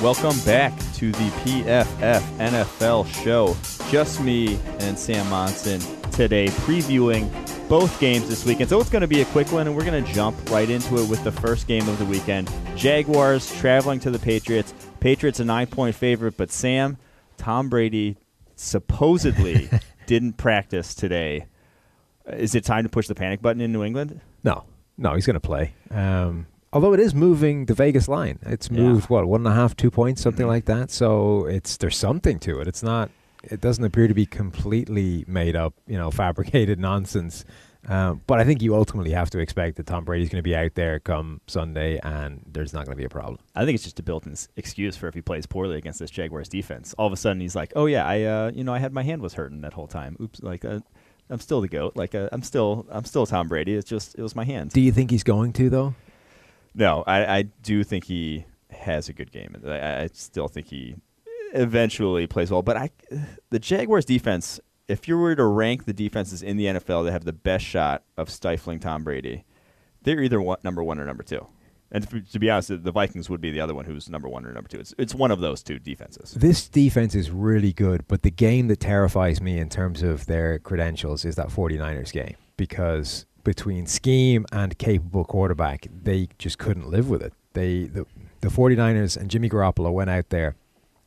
Welcome back to the PFF NFL show. Just me and Sam Monson today previewing both games this weekend. So it's going to be a quick one, and we're going to jump right into it with the first game of the weekend. Jaguars traveling to the Patriots. Patriots a 9-point favorite, but Sam, Tom Brady supposedly didn't practice today. Is it time to push the panic button in New England? No, he's going to play. Although it is moving the Vegas line. It's moved, 1.5, 2 points, something like that. So there's something to it. It doesn't appear to be completely made up, fabricated nonsense. But I think you ultimately have to expect that Tom Brady's going to be out there come Sunday, and there's not going to be a problem. I think it's just a built-in excuse for if he plays poorly against this Jaguars defense. All of a sudden he's like, oh yeah, I had my hand was hurting that whole time. Oops, I'm still the GOAT. I'm still Tom Brady. It was my hand. Do you think he's going to though? No, I do think he has a good game. I still think he eventually plays well. But the Jaguars defense, if you were to rank the defenses in the NFL that have the best shot of stifling Tom Brady, they're either number one or number two. And to be honest, the Vikings would be the other one who's number one or number two. It's one of those two defenses. This defense is really good, but the game that terrifies me in terms of their credentials is that 49ers game, because between scheme and capable quarterback, they just couldn't live with it. The 49ers and Jimmy Garoppolo went out there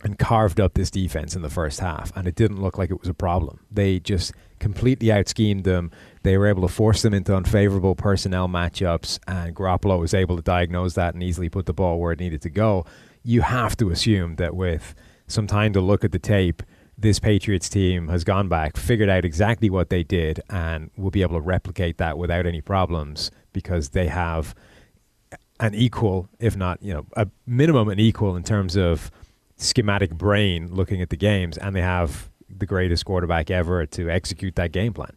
and carved up this defense in the first half, and it didn't look like it was a problem. They just completely out-schemed them. They were able to force them into unfavorable personnel matchups, and Garoppolo was able to diagnose that and easily put the ball where it needed to go. You have to assume that with some time to look at the tape, this Patriots team has gone back, figured out exactly what they did, and will be able to replicate that without any problems, because they have an equal, if not, a minimum an equal in terms of schematic brain looking at the games, and they have the greatest quarterback ever to execute that game plan.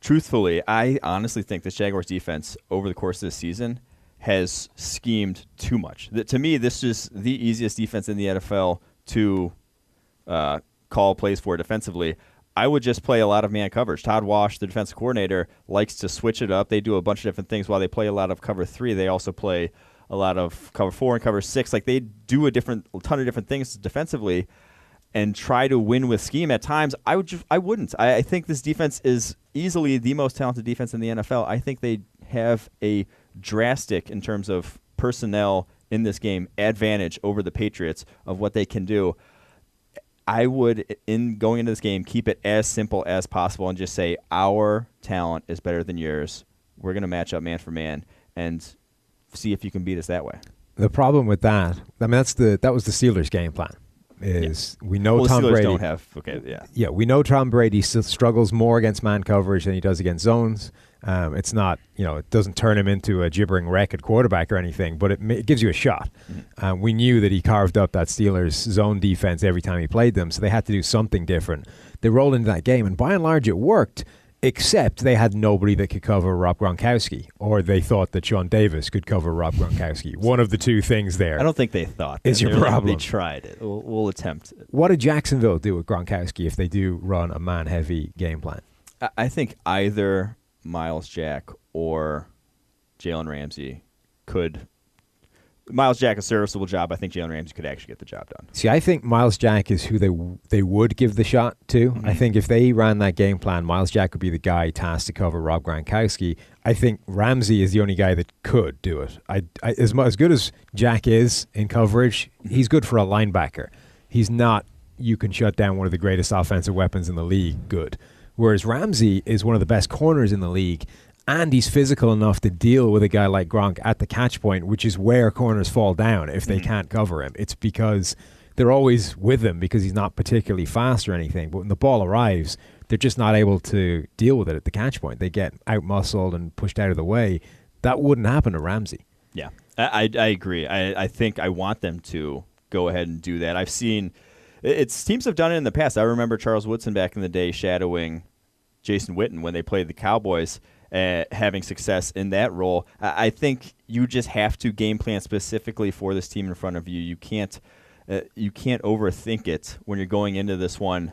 Truthfully, I honestly think this Jaguars defense over the course of this season has schemed too much. To me, this is the easiest defense in the NFL to call plays for defensively. I would just play a lot of man coverage. Todd Wash, the defensive coordinator, likes to switch it up. They do a bunch of different things. While they play a lot of cover 3, they also play a lot of cover 4 and cover 6. Like, they do a ton of different things defensively and try to win with scheme at times. I wouldn't. I think this defense is easily the most talented defense in the NFL. I think they have a drastic, in terms of personnel in this game, advantage over the Patriots of what they can do. I would, in going into this game, keep it as simple as possible and just say our talent is better than yours. We're going to match up man for man and see if you can beat us that way. The problem with that, that was the Steelers' game plan. We know Tom Brady don't have we know Tom Brady struggles more against man coverage than he does against zones. It's not, it doesn't turn him into a gibbering wreck at quarterback or anything, but it gives you a shot. Mm-hmm. We knew that he carved up that Steelers zone defense every time he played them, so they had to do something different. They rolled into that game, and by and large it worked, except they had nobody that could cover Rob Gronkowski, or they thought that Sean Davis could cover Rob Gronkowski. One of the two things there. I don't think they thought. Is your problem. They tried it. We'll attempt it. What did Jacksonville do with Gronkowski if they do run a man-heavy game plan? I think either Miles Jack or Jalen Ramsey could. Miles Jack, a serviceable job. I think Jalen Ramsey could actually get the job done. See, I think Miles Jack is who they would give the shot to. Mm-hmm. I think if they ran that game plan, Miles Jack would be the guy tasked to cover Rob Gronkowski. I think Ramsey is the only guy that could do it. As good as Jack is in coverage, he's good for a linebacker. He's not, you can shut down one of the greatest offensive weapons in the league, good. Whereas Ramsey is one of the best corners in the league, and he's physical enough to deal with a guy like Gronk at the catch point, which is where corners fall down if they can't cover him. It's because they're always with him because he's not particularly fast or anything. But when the ball arrives, they're just not able to deal with it at the catch point. They get out-muscled and pushed out of the way. That wouldn't happen to Ramsey. Yeah, I agree. I think I want them to go ahead and do that. I've seen teams have done it in the past. I remember Charles Woodson back in the day shadowing Jason Witten when they played the Cowboys, having success in that role. I think you just have to game plan specifically for this team in front of you. You can't overthink it when you're going into this one.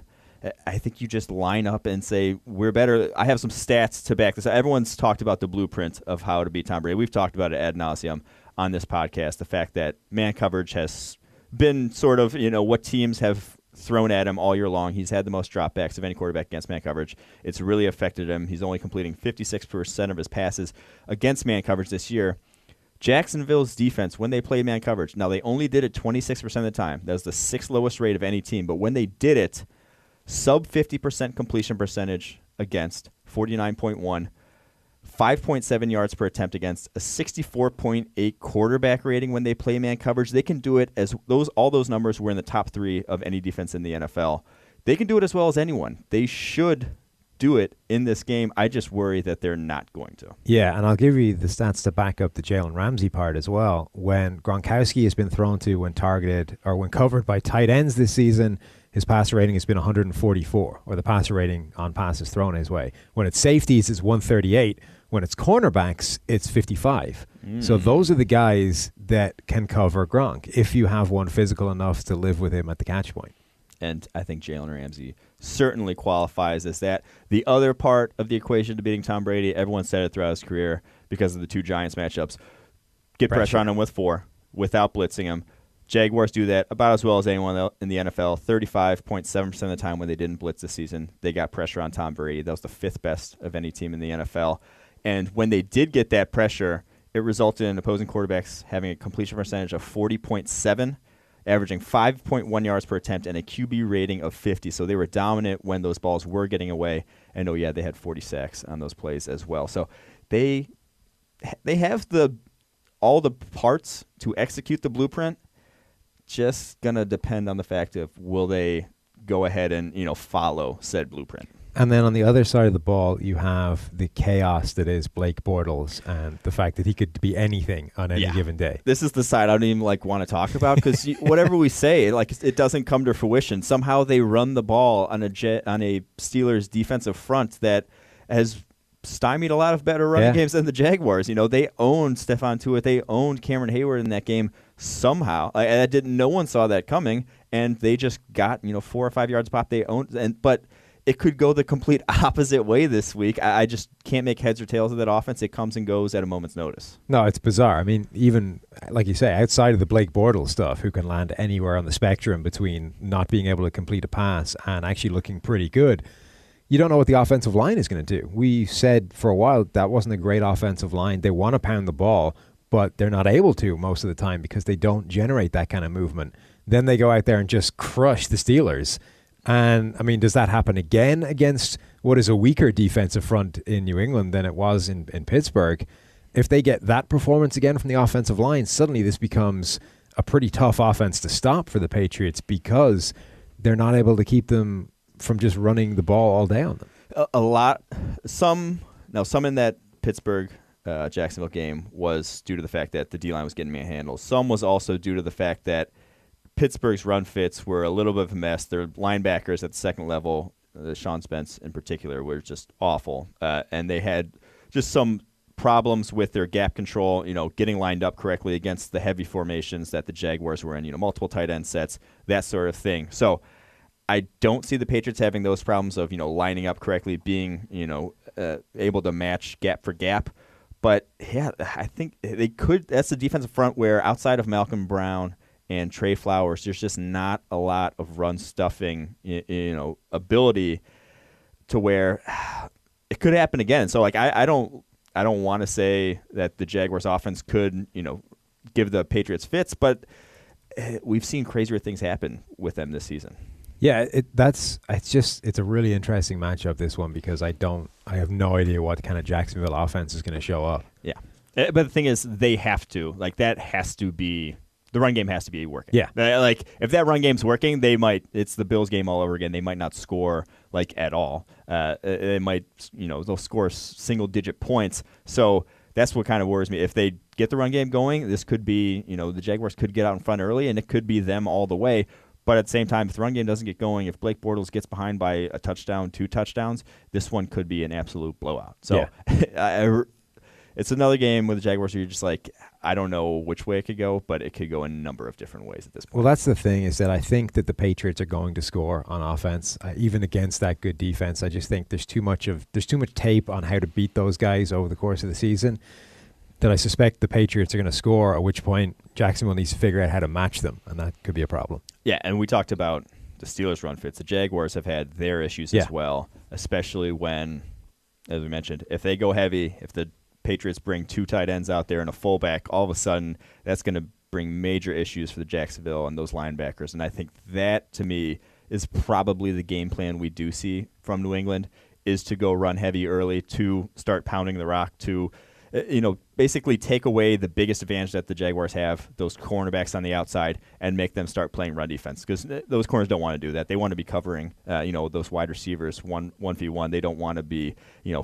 I think you just line up and say, we're better. I have some stats to back this up. Everyone's talked about the blueprint of how to beat Tom Brady. We've talked about it ad nauseum on this podcast, the fact that man coverage has been sort of, what teams have thrown at him all year long. He's had the most dropbacks of any quarterback against man coverage. It's really affected him. He's only completing 56% of his passes against man coverage this year. Jacksonville's defense, when they play man coverage, now they only did it 26% of the time. That was the sixth lowest rate of any team. But when they did it, sub 50% completion percentage against, 49.1, 5.7 yards per attempt against, a 64.8 quarterback rating when they play man coverage. They can do it as all those numbers were in the top 3 of any defense in the NFL. They can do it as well as anyone. They should do it in this game. I just worry that they're not going to. Yeah, and I'll give you the stats to back up the Jalen Ramsey part as well. When Gronkowski has been thrown to when targeted or when covered by tight ends this season, his passer rating has been 144, or the passer rating on passes thrown his way. When it's safeties, it's 138. When it's cornerbacks, it's 55. So those are the guys that can cover Gronk if you have one physical enough to live with him at the catch point. And I think Jalen Ramsey certainly qualifies as that. The other part of the equation to beating Tom Brady, everyone said it throughout his career because of the two Giants matchups, get pressure on him with 4 without blitzing him. Jaguars do that about as well as anyone in the NFL. 35.7% of the time when they didn't blitz this season, they got pressure on Tom Brady. That was the 5th best of any team in the NFL. And when they did get that pressure, it resulted in opposing quarterbacks having a completion percentage of 40.7, averaging 5.1 yards per attempt and a QB rating of 50. So they were dominant when those balls were getting away. And they had 40 sacks on those plays as well. So they have all the parts to execute the blueprint. Just going to depend on the fact of will they go ahead and, follow said blueprint. And then on the other side of the ball, you have the chaos that is Blake Bortles and the fact that he could be anything on any given day. This is the side I don't even want to talk about because whatever we say, it doesn't come to fruition. Somehow they run the ball on a Steelers defensive front that has stymied a lot of better running games than the Jaguars. They owned Stephon Tuitt, they owned Cameron Hayward in that game somehow. No one saw that coming, and they just got 4 or 5 yards pop. They owned, but it could go the complete opposite way this week. I just can't make heads or tails of that offense. It comes and goes at a moment's notice. No, it's bizarre. I mean, even, like you say, outside of the Blake Bortles stuff, who can land anywhere on the spectrum between not being able to complete a pass and actually looking pretty good, you don't know what the offensive line is going to do. We said for a while that wasn't a great offensive line. They want to pound the ball, but they're not able to most of the time because they don't generate that kind of movement. Then they go out there and just crush the Steelers. And, I mean, does that happen again against what is a weaker defensive front in New England than it was in Pittsburgh? If they get that performance again from the offensive line, suddenly this becomes a pretty tough offense to stop for the Patriots because they're not able to keep them from just running the ball all day on them. Some in that Pittsburgh Jacksonville game was due to the fact that the D-line was getting manhandled. Some was also due to the fact that Pittsburgh's run fits were a little bit of a mess. Their linebackers at the second level, Sean Spence in particular, were just awful. And they had just some problems with their gap control, getting lined up correctly against the heavy formations that the Jaguars were in, multiple tight end sets, that sort of thing. So I don't see the Patriots having those problems of, lining up correctly, being, able to match gap for gap. But, I think they could. That's the defensive front where outside of Malcolm Brown and Trey Flowers, there's just not a lot of run stuffing, ability to where it could happen again. So, I don't want to say that the Jaguars offense could, give the Patriots fits, but we've seen crazier things happen with them this season. Yeah, it's a really interesting matchup, this one, because I have no idea what kind of Jacksonville offense is going to show up. Yeah. But the thing is, they have to. That has to be. The run game has to be working. Yeah. If that run game's working, it's the Bills game all over again. They might not score, at all. They might, they'll score single-digit points. So that's what kind of worries me. If they get the run game going, this could be, the Jaguars could get out in front early, and it could be them all the way. But at the same time, if the run game doesn't get going, if Blake Bortles gets behind by a touchdown, 2 touchdowns, this one could be an absolute blowout. So yeah. it's another game with the Jaguars where you're just like, I don't know which way it could go, but it could go a number of different ways at this point. Well, that's the thing, is that I think that the Patriots are going to score on offense, even against that good defense. I just think there's too much tape on how to beat those guys over the course of the season that I suspect the Patriots are going to score, at which point Jacksonville needs to figure out how to match them, and that could be a problem. Yeah, and we talked about the Steelers' run fits. The Jaguars have had their issues as well, especially when, as we mentioned, if they go heavy, if the Patriots bring 2 tight ends out there and a fullback, all of a sudden that's going to bring major issues for the Jacksonville and those linebackers. And I think that, to me, is probably the game plan we do see from New England, is to go run heavy early, to start pounding the rock, to basically take away the biggest advantage that the Jaguars have, those cornerbacks on the outside, and make them start playing run defense. Because those corners don't want to do that. They want to be covering, those wide receivers 1v1. They don't want to be,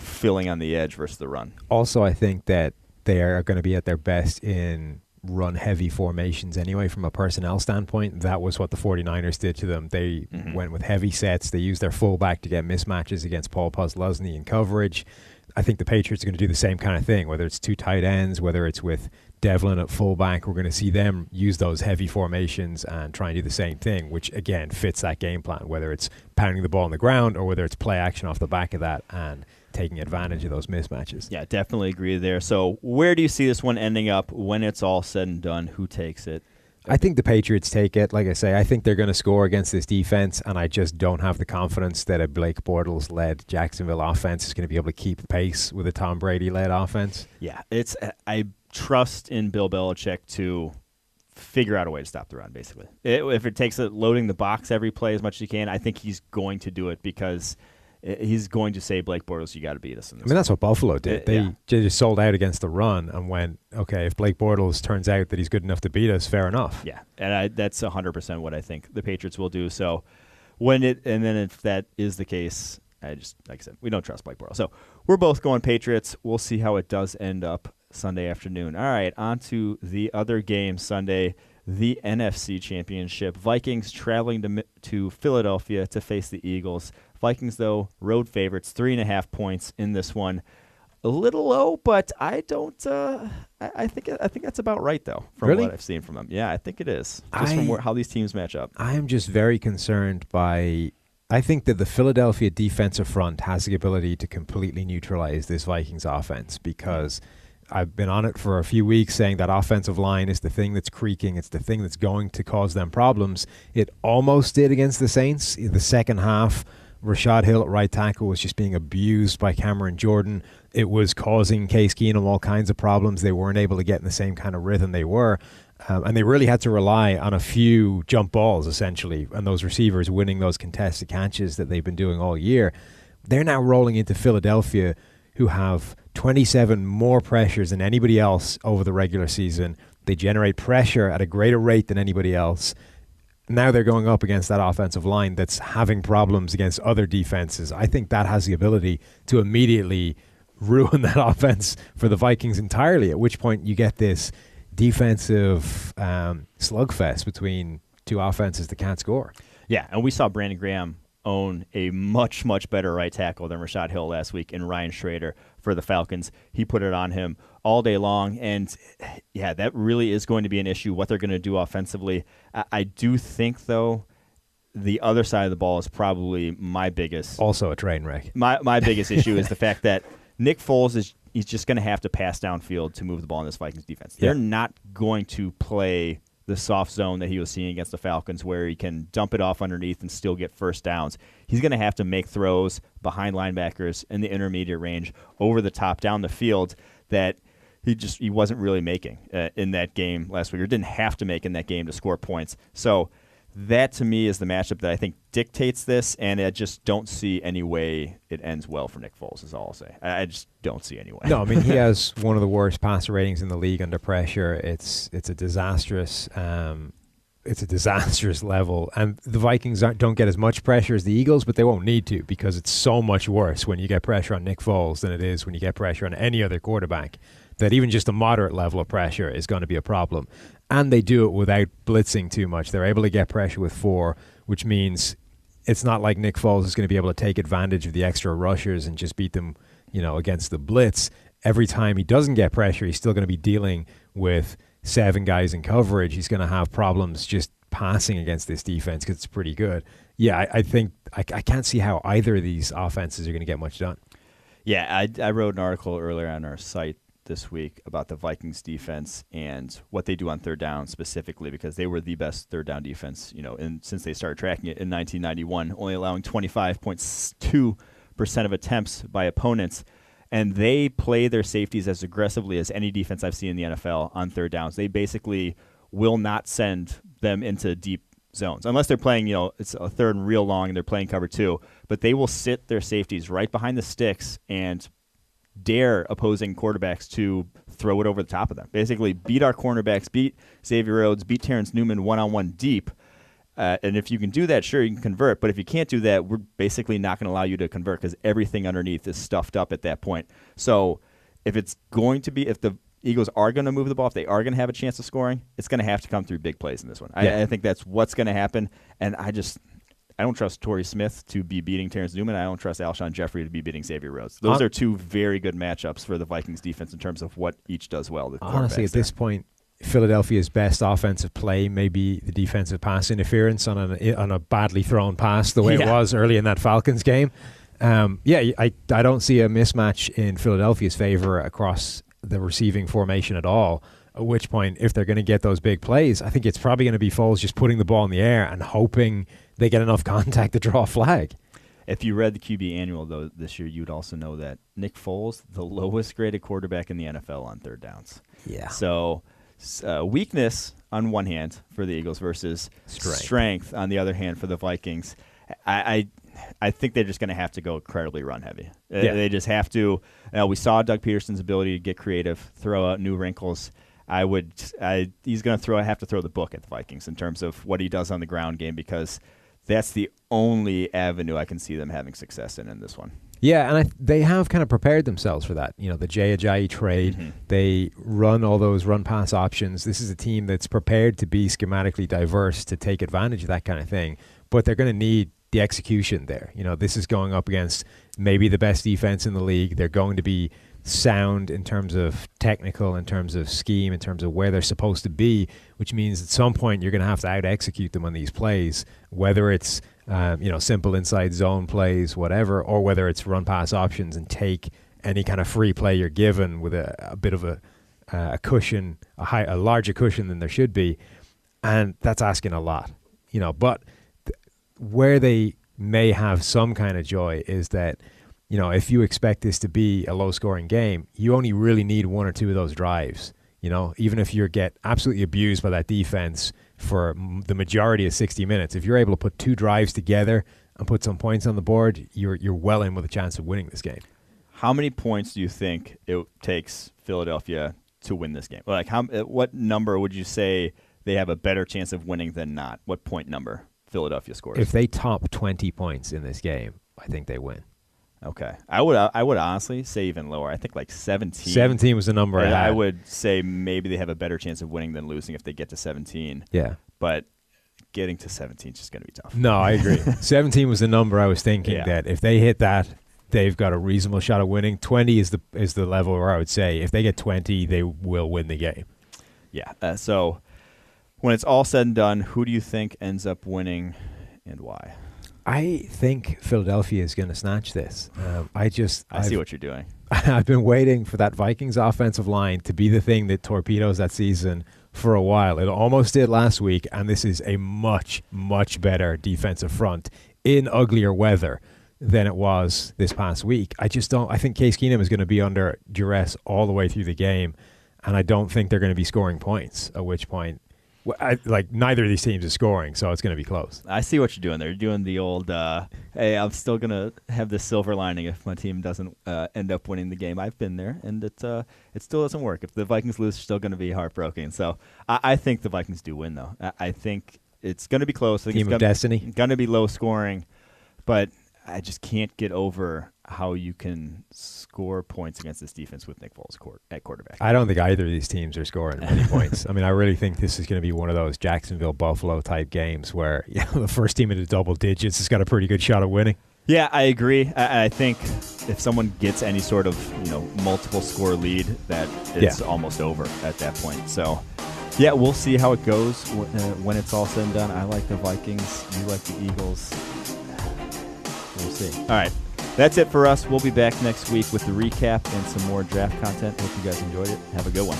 filling on the edge versus the run. Also, I think that they are going to be at their best in run-heavy formations anyway from a personnel standpoint. That was what the 49ers did to them. They went with heavy sets. They used their fullback to get mismatches against Paul Postluzny in coverage. I think the Patriots are going to do the same kind of thing, whether it's 2 tight ends, whether it's with Devlin at fullback. We're going to see them use those heavy formations and try and do the same thing, which, again, fits that game plan, whether it's pounding the ball on the ground or whether it's play action off the back of that and taking advantage of those mismatches. Yeah, definitely agree there. So where do you see this one ending up when it's all said and done? Who takes it? I think the Patriots take it. Like I say, I think they're going to score against this defense, and I just don't have the confidence that a Blake Bortles-led Jacksonville offense is going to be able to keep pace with a Tom Brady-led offense. Yeah, I trust in Bill Belichick to figure out a way to stop the run, basically. If it takes it loading the box every play as much as he can, I think he's going to do it, because he's going to say, Blake Bortles, you got to beat us in this. That's what Buffalo did. They just sold out against the run and went, okay, if Blake Bortles turns out that he's good enough to beat us, fair enough. Yeah, and that's 100% what I think the Patriots will do. So if that is the case, like I said, we don't trust Blake Bortles. So we're both going Patriots. We'll see how it does end up Sunday afternoon. All right, on to the other game Sunday, the NFC Championship. Vikings traveling to Philadelphia to face the Eagles. Vikings, though, road favorites, 3.5 points in this one. A little low, but I don't. I think that's about right, though, from what I've seen from them. Yeah, I think it is, just from how these teams match up. I am just very concerned by. I think that the Philadelphia defensive front has the ability to completely neutralize this Vikings offense, because I've been on it for a few weeks saying that offensive line is the thing that's creaking. It's the thing that's going to cause them problems. It almost did against the Saints. In the second half, Rashad Hill at right tackle was just being abused by Cameron Jordan. It was causing Case Keenum all kinds of problems. They weren't able to get in the same kind of rhythm they were. And they really had to rely on a few jump balls, essentially, and those receivers winning those contested catches that they've been doing all year. They're now rolling into Philadelphia, who have 27 more pressures than anybody else over the regular season. They generate pressure at a greater rate than anybody else. Now they're going up against that offensive line that's having problems against other defenses. I think that has the ability to immediately ruin that offense for the Vikings entirely, at which point you get this defensive slugfest between two offenses that can't score. Yeah, and we saw Brandon Graham own a much, much better right tackle than Rashad Hill last week in Ryan Schrader for the Falcons. He put it on him all day long, and yeah, that really is going to be an issue, what they're going to do offensively. I do think, though, the other side of the ball is probably my biggest. Also a train wreck. My biggest issue is the fact that Nick Foles he's just going to have to pass downfield to move the ball in this Vikings defense. They're not going to play the soft zone that he was seeing against the Falcons, where he can dump it off underneath and still get first downs. He's going to have to make throws behind linebackers in the intermediate range, over the top, down the field, that he wasn't really making in that game last week, or didn't have to make in that game to score points. So that, to me, is the matchup that I think dictates this, and I just don't see any way it ends well for Nick Foles, is all I'll say. I just don't see any way. No, I mean, he has one of the worst passer ratings in the league under pressure. It's a disastrous level, and the Vikings don't get as much pressure as the Eagles, but they won't need to, because it's so much worse when you get pressure on Nick Foles than it is when you get pressure on any other quarterback, that even just a moderate level of pressure is going to be a problem. And they do it without blitzing too much. They're able to get pressure with 4, which means it's not like Nick Foles is going to be able to take advantage of the extra rushers and just beat them, against the blitz. every time he doesn't get pressure, he's still going to be dealing with 7 guys in coverage. He's going to have problems just passing against this defense because it's pretty good. Yeah, I think I can't see how either of these offenses are going to get much done. Yeah, I wrote an article earlier on our site this week about the Vikings defense and what they do on third down specifically, because they were the best third down defense, since they started tracking it in 1991, only allowing 25.2% of attempts by opponents. And they play their safeties as aggressively as any defense I've seen in the NFL on third downs. They basically will not send them into deep zones unless they're playing, it's a third and real long and they're playing cover 2. But they will sit their safeties right behind the sticks and dare opposing quarterbacks to throw it over the top of them. Basically, beat our cornerbacks, beat Xavier Rhodes, beat Terrence Newman one-on-one deep. And if you can do that, sure, you can convert. But if you can't do that, we're basically not going to allow you to convert because everything underneath is stuffed up at that point. So if the Eagles are going to move the ball, if they are going to have a chance of scoring, it's going to have to come through big plays in this one. Yeah. I think that's what's going to happen. And I don't trust Torrey Smith to be beating Terrence Newman. I don't trust Alshon Jeffrey to be beating Xavier Rhodes. Those are two very good matchups for the Vikings defense in terms of what each does well. Honestly, at this point, Philadelphia's best offensive play may be the defensive pass interference on a badly thrown pass, the way it was early in that Falcons game. I don't see a mismatch in Philadelphia's favor across the receiving formation at all. At which point, if they're going to get those big plays, I think it's probably going to be Foles just putting the ball in the air and hoping they get enough contact to draw a flag. If you read the QB annual, though, this year, you'd also know that Nick Foles, the lowest graded quarterback in the NFL on third downs. Yeah. So weakness on one hand for the Eagles versus strength on the other hand for the Vikings. I think they're just going to have to go incredibly run heavy. They just have to. We saw Doug Peterson's ability to get creative, throw out new wrinkles. He's going to have to throw the book at the Vikings in terms of what he does on the ground game, because that's the only avenue I can see them having success in this one. Yeah, and they have kind of prepared themselves for that. The Jay Ajayi trade, they run all those run-pass options. This is a team that's prepared to be schematically diverse to take advantage of that kind of thing, but they're going to need the execution there. This is going up against maybe the best defense in the league. They're going to be sound in terms of technical, in terms of scheme, in terms of where they're supposed to be, which means at some point you're going to have to out-execute them on these plays, whether it's simple inside zone plays, whatever, or whether it's run-pass options and take any kind of free play you're given with a bit of a cushion, a larger cushion than there should be, and that's asking a lot. But where they may have some kind of joy is that if you expect this to be a low-scoring game, you only really need one or two of those drives. Even if you get absolutely abused by that defense for the majority of 60 minutes, if you're able to put 2 drives together and put some points on the board, you're well in with a chance of winning this game. How many points do you think it takes Philadelphia to win this game? Like, what number would you say they have a better chance of winning than not? What point number Philadelphia scores? If they top 20 points in this game, I think they win. Okay. I would honestly say even lower. I think like 17. 17 was the number I had. I would say maybe they have a better chance of winning than losing if they get to 17. Yeah. But getting to 17 is just going to be tough. No, I agree. 17 was the number I was thinking that if they hit that, they've got a reasonable shot of winning. 20 is the level where I would say if they get 20, they will win the game. Yeah. So when it's all said and done, who do you think ends up winning and why? I think Philadelphia is going to snatch this. I see what you're doing. I've been waiting for that Vikings offensive line to be the thing that torpedoes that season for a while. It almost did last week, and this is a much, much better defensive front in uglier weather than it was this past week. I think Case Keenum is going to be under duress all the way through the game, and I don't think they're going to be scoring points, at which point neither of these teams is scoring, so it's going to be close. I see what you're doing there. You're doing the old, hey, I'm still going to have this silver lining if my team doesn't end up winning the game. I've been there, and it still doesn't work. If the Vikings lose, they're still going to be heartbroken. So I think the Vikings do win, though. I think it's going to be close. I think Team of destiny. Going to be low scoring, but I just can't get over how you can score points against this defense with Nick Foles at quarterback. I don't think either of these teams are scoring many points. I mean, I really think this is going to be one of those Jacksonville-Buffalo type games where the first team into double digits has got a pretty good shot of winning. Yeah, I agree. I think if someone gets any sort of multiple score lead, that it's almost over at that point. So, yeah, we'll see how it goes when it's all said and done. I like the Vikings. You like the Eagles. We'll see. All right. That's it for us. We'll be back next week with the recap and some more draft content. Hope you guys enjoyed it. Have a good one.